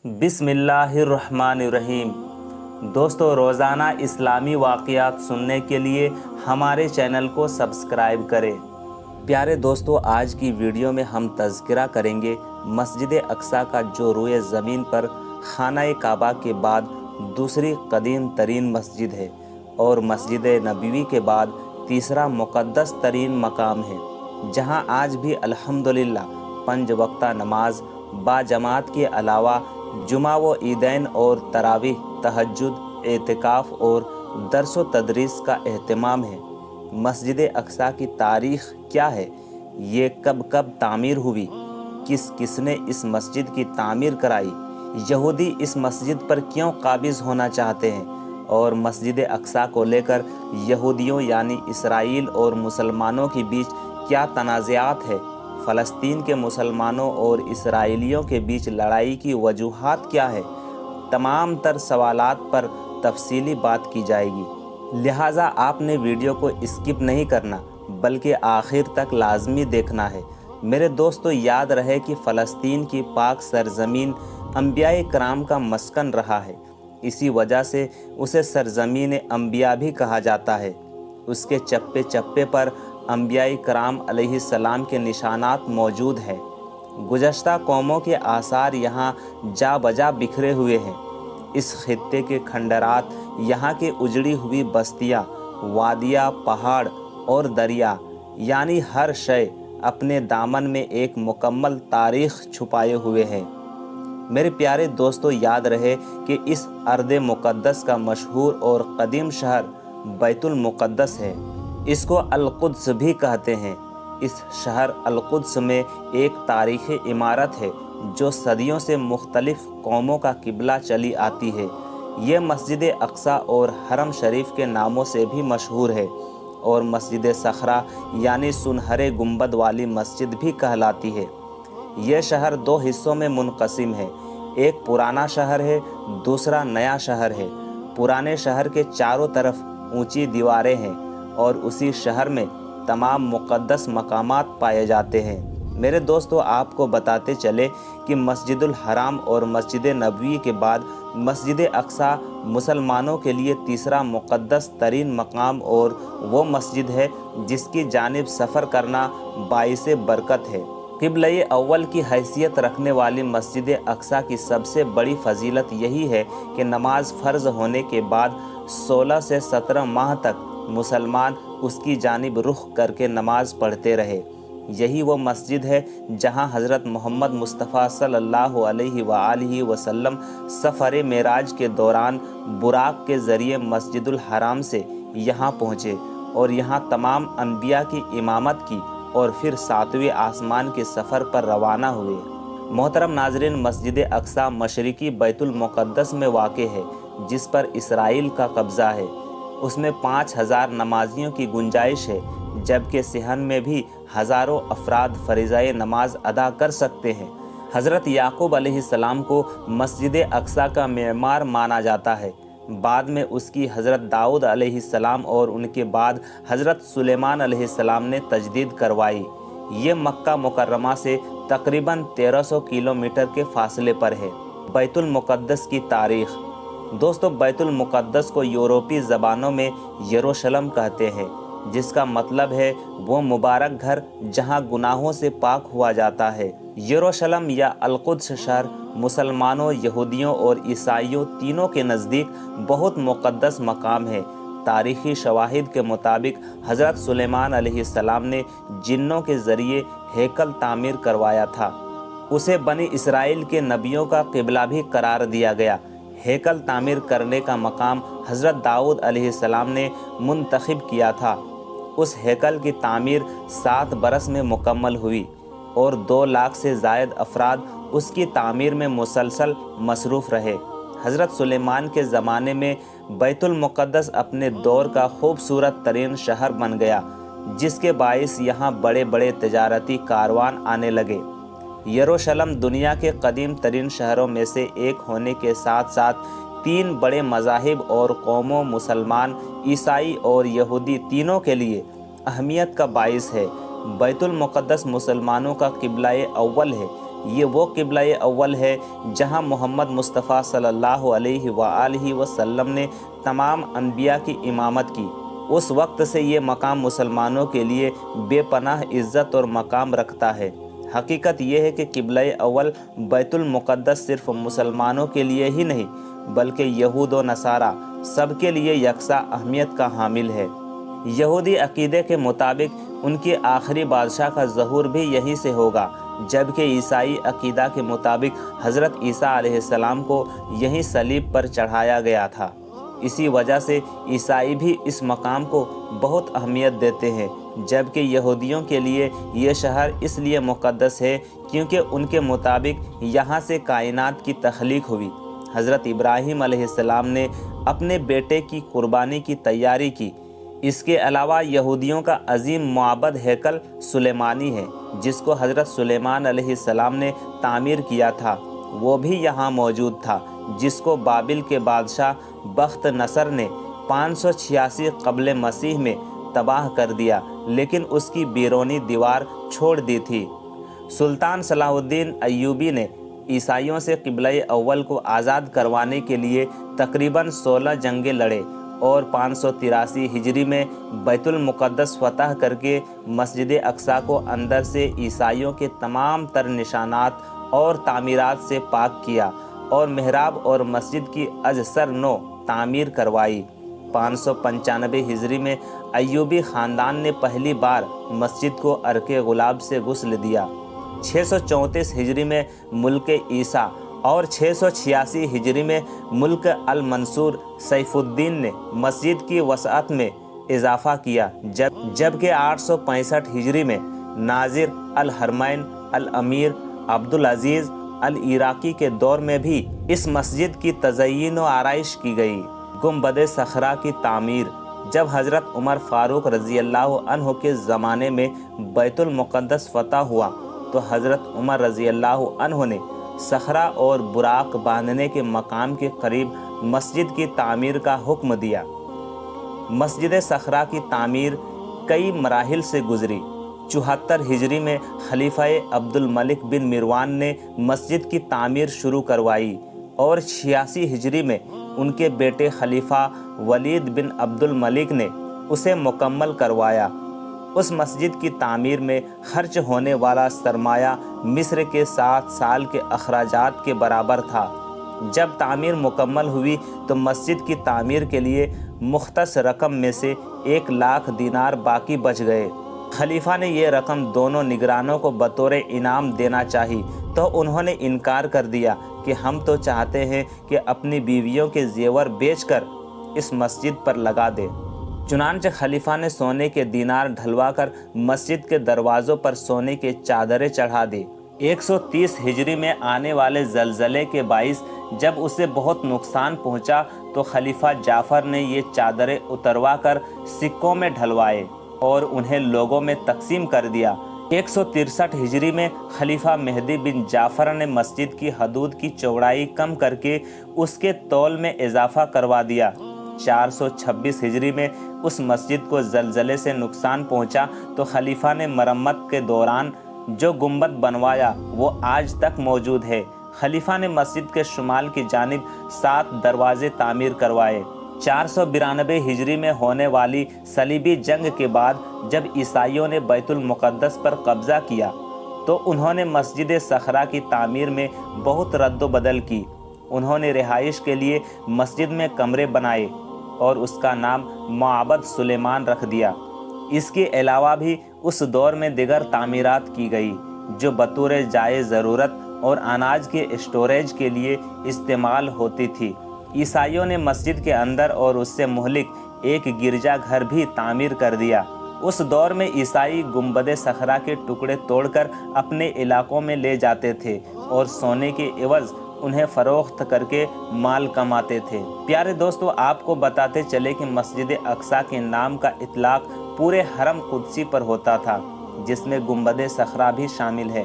बिस्मिल्लाहिर्रहमानिर्रहीम। दोस्तों, रोज़ाना इस्लामी वाक़यात सुनने के लिए हमारे चैनल को सब्सक्राइब करें। प्यारे दोस्तों, आज की वीडियो में हम तज़किरा करेंगे मस्जिद अक्सा का, जो रोए ज़मीन पर खाना काबा के बाद दूसरी कदीम तरीन मस्जिद है और मस्जिद नबवी के बाद तीसरा मुक़द्दस तरीन मकाम है, जहां आज भी अल्हम्दुलिल्लाह 5 वक्ता नमाज बाजमात के अलावा जुमा व ईदैन और तरावीह, तहज्जुद, एतिकाफ़ और दर्स व तदरीस का एहतमाम है। मस्जिद अक्सा की तारीख़ क्या है? ये कब कब तामीर हुई? किसने इस मस्जिद की तामीर कराई? यहूदी इस मस्जिद पर क्यों काबिज़ होना चाहते हैं? और मस्जिद अक्सा को लेकर यहूदियों यानी इसराइल और मुसलमानों के बीच क्या तनाज़ात है? फ़लस्तीन के मुसलमानों और इसराइलियों के बीच लड़ाई की वजूहात क्या है? तमाम तर सवालात पर तफसीली बात की जाएगी, लिहाजा आपने वीडियो को स्किप नहीं करना बल्कि आखिर तक लाजमी देखना है। मेरे दोस्तों, याद रहे कि फ़लस्तीन की पाक सरज़मीन अंबिया कराम का मस्कन रहा है, इसी वजह से उसे सरज़मीन अंबिया भी कहा जाता है। उसके चप्पे चप्पे पर अंबिया कराम अलैहिस्सलाम के निशानात मौजूद हैं। गुज़श्ता कौमों के आसार यहाँ जा बजा बिखरे हुए हैं। इस खित्ते के खंडरात, यहाँ के उजड़ी हुई बस्तियाँ, वादियाँ, पहाड़ और दरिया, यानी हर शय अपने दामन में एक मुकम्मल तारीख़ छुपाए हुए हैं। मेरे प्यारे दोस्तों, याद रहे कि इस अर्द मुक़द्दस का मशहूर और क़दीम शहर बैतुल मुक़द्दस है। इसको अल-कुद्स भी कहते हैं। इस शहर अल-कुद्स में एक तारीख़ी इमारत है जो सदियों से मुख्तलिफ़ कौमों का किबला चली आती है। ये मस्जिद अक्सा और हरम शरीफ के नामों से भी मशहूर है और मस्जिद सखरा यानी सुनहरे गुंबद वाली मस्जिद भी कहलाती है। ये शहर 2 हिस्सों में मुनक़सिम है। एक पुराना शहर है, दूसरा नया शहर है। पुराने शहर के चारों तरफ ऊंची दीवारें हैं और उसी शहर में तमाम मुक़द्दस मकामात पाए जाते हैं। मेरे दोस्तों, आपको बताते चले कि मस्जिदुल हराम और मस्जिद नबवी के बाद मस्जिद अक्सा मुसलमानों के लिए तीसरा मुक़द्दस तरीन मकाम और वो मस्जिद है जिसकी जानिब सफ़र करना बाइसे बरकत है। क़िबला अव्वल की हैसियत रखने वाली मस्जिद अक्सा की सबसे बड़ी फ़जीलत यही है कि नमाज फ़र्ज़ होने के बाद 16 से 17 माह तक मुसलमान उसकी जानिब रुख करके नमाज पढ़ते रहे। यही वो मस्जिद है जहां हज़रत मोहम्मद मुस्तफ़ा सल्लल्लाहु अलैहि वसल्लम सफ़र मेराज के दौरान बुराक के ज़रिए मस्जिदुल हराम से यहाँ पहुँचे और यहाँ तमाम अनबिया की इमामत की और फिर 7वें आसमान के सफ़र पर रवाना हुए। मोहतरम नाज़रीन, मस्जिद अक्सा मशरिकी बैतुल मुक़द्दस में वाक़ है, जिस पर इसराइल का कब्ज़ा है। उसमें 5000 नमाजियों की गुंजाइश है, जबकि सिहन में भी हज़ारों अफराद फ़रीज़ाए नमाज अदा कर सकते हैं। हज़रत याकूब अलैहिस्सलाम को मस्जिद अक्सा का मेमार माना जाता है। बाद में उसकी हज़रत दाऊद अलैहिस्सलाम और उनके बाद हज़रत सुलेमान अलैहिस्सलाम ने तजदीद करवाई। ये मक्का मुकर्रमा से तकरीबन 1300 किलोमीटर के फासले पर है। बैतुल मुक़द्दस की तारीख़। दोस्तों, बैतुल मुक़द्दस को यूरोपी ज़बानों में यरूशलेम कहते हैं, जिसका मतलब है वो मुबारक घर जहां गुनाहों से पाक हुआ जाता है। यरूशलेम या अल-कुद्स शहर मुसलमानों, यहूदियों और ईसाइयों तीनों के नज़दीक बहुत मुक़द्दस मकाम है। तारीख़ी शवाहिद के मुताबिक हज़रत सुलेमान अलैहिस्सलाम ने जिन्नों के ज़रिए हैकल तामीर करवाया था। उसे बनी इसराइल के नबियों का क़िबला भी करार दिया गया। हैकल तामीर करने का मकाम हज़रत दाऊद अलैहिस्सलाम ने मुंतखब किया था। उस हैकल की तामीर 7 बरस में मुकम्मल हुई और 2 लाख से ज़ायद अफराद उसकी तामीर में मुसलसल मसरूफ़ रहे। हज़रत सुलेमान के ज़माने में बैतुल मुक़द्दस अपने दौर का खूबसूरत तरीन शहर बन गया, जिसके बाइस यहाँ बड़े बड़े तजारती कारवान आने लगे। यरूशलेम दुनिया के कदीम तरीन शहरों में से एक होने के साथ साथ 3 बड़े मज़ाहिब और कौमों, मुसलमान, ईसाई और यहूदी तीनों के लिए अहमियत का बाइस है। बैतुल मुक़द्दस मुसलमानों का क़िबला अव्वल है, یہ وہ قبلہ اول ہے جہاں محمد مصطفیٰ صلی اللہ علیہ وآلہ وسلم نے تمام انبیاء کی امامت کی۔ اس وقت سے یہ مقام مسلمانوں کے لیے بے پناہ عزت اور مقام رکھتا ہے۔ حقیقت یہ ہے کہ قبلہ اول بیت المقدس صرف مسلمانوں کے لیے ہی نہیں بلکہ یہود و نصارہ سب کے لیے یکساں اہمیت کا حامل ہے۔ یہودی عقیدے کے مطابق ان کے آخری بادشاہ کا ظہور بھی یہیں سے ہوگا، جبکہ عیسائی عقیدہ کے مطابق حضرت عیسیٰ علیہ السلام کو یہیں صلیب پر چڑھایا گیا تھا۔ اسی وجہ سے عیسائی بھی اس مقام کو بہت اہمیت دیتے ہیں، جبکہ یہودیوں کے لیے یہ شہر اس لیے مقدس ہے کیونکہ ان کے مطابق یہاں سے کائنات کی تخلیق ہوئی۔ حضرت ابراہیم علیہ السلام نے اپنے بیٹے کی قربانی کی تیاری کی۔ اس کے علاوہ یہودیوں کا عظیم معبد ہیکل سلیمانی ہے جس کو حضرت سلیمان علیہ السلام نے تعمیر کیا تھا، وہ بھی یہاں موجود تھا، جس کو بابل کے بادشاہ بخت نصر نے 586 قبل مسیح میں تباہ کر دیا، لیکن اس کی بیرونی دیوار چھوڑ دی تھی۔ سلطان صلاح الدین ایوبی نے عیسائیوں سے قبلہ اول کو آزاد کروانے کے لیے تقریباً 16 جنگیں لڑے اور 583 ہجری میں بیت المقدس فتح کر کے مسجد اقصیٰ کو اندر سے عیسائیوں کے تمام تر نشانات اور تعمیرات سے پاک کیا اور محراب اور مسجد کی از سر نو تعمیر کروائی۔ 595 ہجری میں ایوبی خاندان نے پہلی بار مسجد کو عرق گلاب سے غسل دیا۔ 634 ہجری میں ملک عیسیٰ اور 686 ہجری میں ملک المنصور سیف الدین نے مسجد کی وسعت میں اضافہ کیا، جبکہ 865 ہجری میں ناظر الحرمین الامیر عبدالعزیز العراقی کے دور میں بھی اس مسجد کی تزئین و آرائش کی گئی۔ گنبد صخرہ کی تعمیر۔ جب حضرت عمر فاروق رضی اللہ عنہ کے زمانے میں بیت المقدس فتح ہوا تو حضرت عمر رضی اللہ عنہ نے صخرہ اور براق باندھنے کے مقام کے قریب مسجد کی تعمیر کا حکم دیا۔ مسجد صخرہ کی تعمیر کئی مراحل سے گزری۔ 74 ہجری میں خلیفہ عبد الملک بن مروان نے مسجد کی تعمیر شروع کروائی اور 86 ہجری میں ان کے بیٹے خلیفہ ولید بن عبد الملک نے اسے مکمل کروایا۔ اس مسجد کی تعمیر میں خرچ ہونے والا سرمایہ مصر کے 7 سال کے اخراجات کے برابر تھا۔ جب تعمیر مکمل ہوئی تو مسجد کی تعمیر کے لیے مختص رقم میں سے 1 لاکھ دینار باقی بچ گئے۔ خلیفہ نے یہ رقم دونوں نگرانوں کو بطور انعام دینا چاہی تو انہوں نے انکار کر دیا کہ ہم تو چاہتے ہیں کہ اپنی بیویوں کے زیور بیچ کر اس مسجد پر لگا دیں۔ چنانچہ خلیفہ نے سونے کے دینار ڈھلوا کر مسجد کے دروازوں پر سونے کے چادریں چڑھا دی۔ 130 ہجری میں آنے والے زلزلے کے باعث جب اسے بہت نقصان پہنچا تو خلیفہ جعفر نے یہ چادریں اتروا کر سکوں میں ڈھلوائے اور انہیں لوگوں میں تقسیم کر دیا۔ 163 ہجری میں خلیفہ مہدی بن جعفر نے مسجد کی حدود کی چوڑائی کم کر کے اس کے طول میں اضافہ کروا دیا۔ 426 ہجری میں اس مسجد کو زلزلے سے نقصان پہنچا تو خلیفہ نے مرمت کے دوران جو گنبد بنوایا وہ آج تک موجود ہے۔ خلیفہ نے مسجد کے شمال کی جانب 7 دروازے تعمیر کروائے۔ 492 ہجری میں ہونے والی صلیبی جنگ کے بعد جب عیسائیوں نے بیت المقدس پر قبضہ کیا تو انہوں نے مسجد صخرہ کی تعمیر میں بہت رد و بدل کی۔ انہوں نے رہائش کے لیے مسجد میں کمرے بنائے اور اس کا نام معبد سلیمان رکھ دیا۔ اس کے علاوہ بھی اس دور میں دیگر تعمیرات کی گئی جو بطور جائے ضرورت اور اناج کے اسٹوریج کے لیے استعمال ہوتی تھی۔ عیسائیوں نے مسجد کے اندر اور اس سے مہلک ایک گرجا گھر بھی تعمیر کر دیا۔ اس دور میں عیسائی گنبد صخرہ کے ٹکڑے توڑ کر اپنے علاقوں میں لے جاتے تھے اور سونے کے عوض انہیں فروخت کر کے مال کماتے تھے۔ پیارے دوستو، آپ کو بتاتے چلے کہ مسجد اقصیٰ کے نام کا اطلاق پورے حرم قدسی پر ہوتا تھا جس میں گنبد صخرہ بھی شامل ہے۔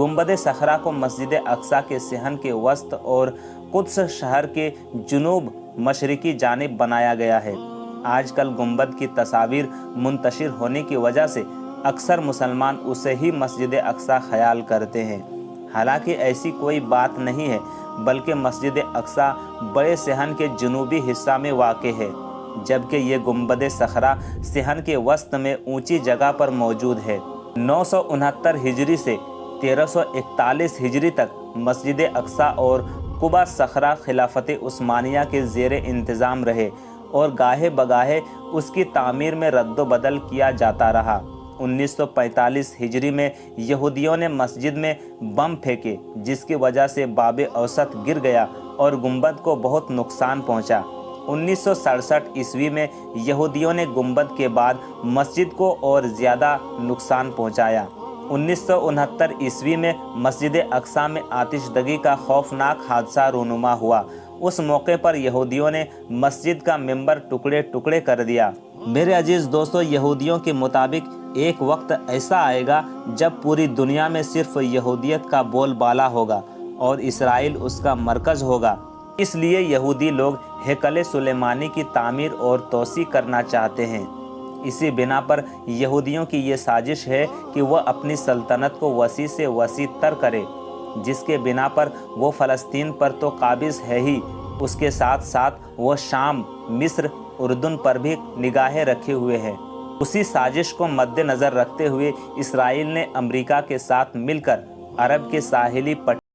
گنبد صخرہ کو مسجد اقصیٰ کے صحن کے وسط اور قدس شہر کے جنوب مشرقی جانب بنایا گیا ہے۔ آج کل گنبد کی تصاویر منتشر ہونے کی وجہ سے اکثر مسلمان اسے ہی مسجد اقصیٰ خیال کرتے ہیں۔ हालांकि ऐसी कोई बात नहीं है, बल्कि मस्जिद अक्सा बड़े सहन के जनूबी हिस्सा में वाक़ है, जबकि ये गुंबद सखरा सहन के वस्त में ऊंची जगह पर मौजूद है। 969 हिजरी से 1341 हिजरी तक मस्जिद अक्सा और कुबा सखरा खिलाफत उस्मानिया के ज़ेर इंतज़ाम रहे और गाहे बगाहे उसकी तामीर में रद्द बदल किया जाता रहा। 1945 हिजरी में यहूदियों ने मस्जिद में बम फेंके, जिसकी वजह से बाब औसत गिर गया और गुंबद को बहुत नुकसान पहुंचा। 1967 ईस्वी में यहूदियों ने गुंबद के बाद मस्जिद को और ज़्यादा नुकसान पहुंचाया। 1969 ईस्वी में मस्जिद अक्सा में आतिशदगी का खौफनाक हादसा रूनुमा हुआ। उस मौके पर यहूदियों ने मस्जिद का मिंबर टुकड़े टुकड़े कर दिया। मेरे अजीज़ दोस्तों, यहूदियों के मुताबिक एक वक्त ऐसा आएगा जब पूरी दुनिया में सिर्फ यहूदियत का बोलबाला होगा और इसराइल उसका मरकज़ होगा। इसलिए यहूदी लोग हैकल सुलेमानी की तामीर और तोसी करना चाहते हैं। इसी बिना पर यहूदियों की ये साजिश है कि वह अपनी सल्तनत को वसी से वसी तर करे, जिसके बिना पर वो फ़लस्तीन पर तो काबिज़ है ही, उसके साथ साथ वो शाम, मिस्र, उर्दून पर भी निगाहें रखे हुए हैं। उसी साजिश को मद्देनज़र रखते हुए इसराइल ने अमेरिका के साथ मिलकर अरब के साहिली पट्टी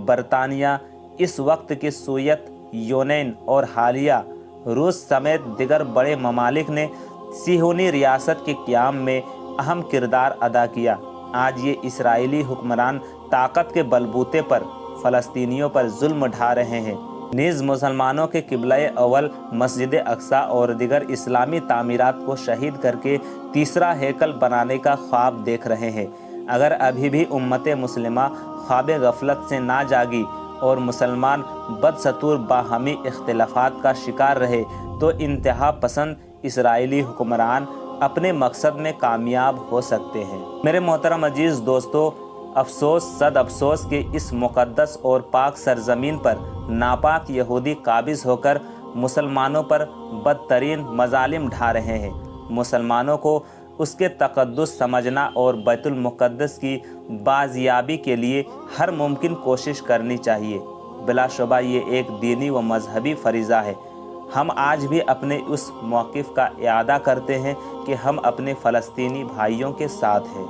बरतानिया इस वक्त की सूयत, यूनान और हालिया रूस समेत दिगर बड़े ममालिक ने सिहोनी रियासत के क़याम में अहम किरदार अदा किया। आज ये इसराइली हुक्मरान ताकत के बलबूते पर फ़लस्तीनियों पर जुल्म ढा रहे हैं। नीज़ मुसलमानों के क़िबला अव्वल मस्जिद अक्सा और दिगर इस्लामी तामीरात को शहीद करके तीसरा हैकल बनाने का ख्वाब देख रहे हैं। अगर अभी भी उम्मत मुस्लिमा ख्वाब गफलत से ना जागी और मुसलमान बदसतूर बाहमी इख्तिलाफात का शिकार रहे, तो इंतहा पसंद इसराइली हुक्मरान अपने मकसद में कामयाब हो सकते हैं। मेरे मोहतरम अजीज़ दोस्तों, अफसोस सद अफसोस कि इस मुक़द्दस और पाक सरज़मीन पर नापाक यहूदी काबिज़ होकर मुसलमानों पर बदतरीन मज़ालिम ढा रहे हैं। मुसलमानों को उसके तक़द्दुस समझना और बैतुल मुक़द्दस की बाज़ियाबी के लिए हर मुमकिन कोशिश करनी चाहिए। बिलाशुबा ये एक दीनी व मजहबी फ़रीज़ा है। हम आज भी अपने उस मौक़िफ़ का इआदा करते हैं कि हम अपने फ़लस्तीनी भाइयों के साथ हैं।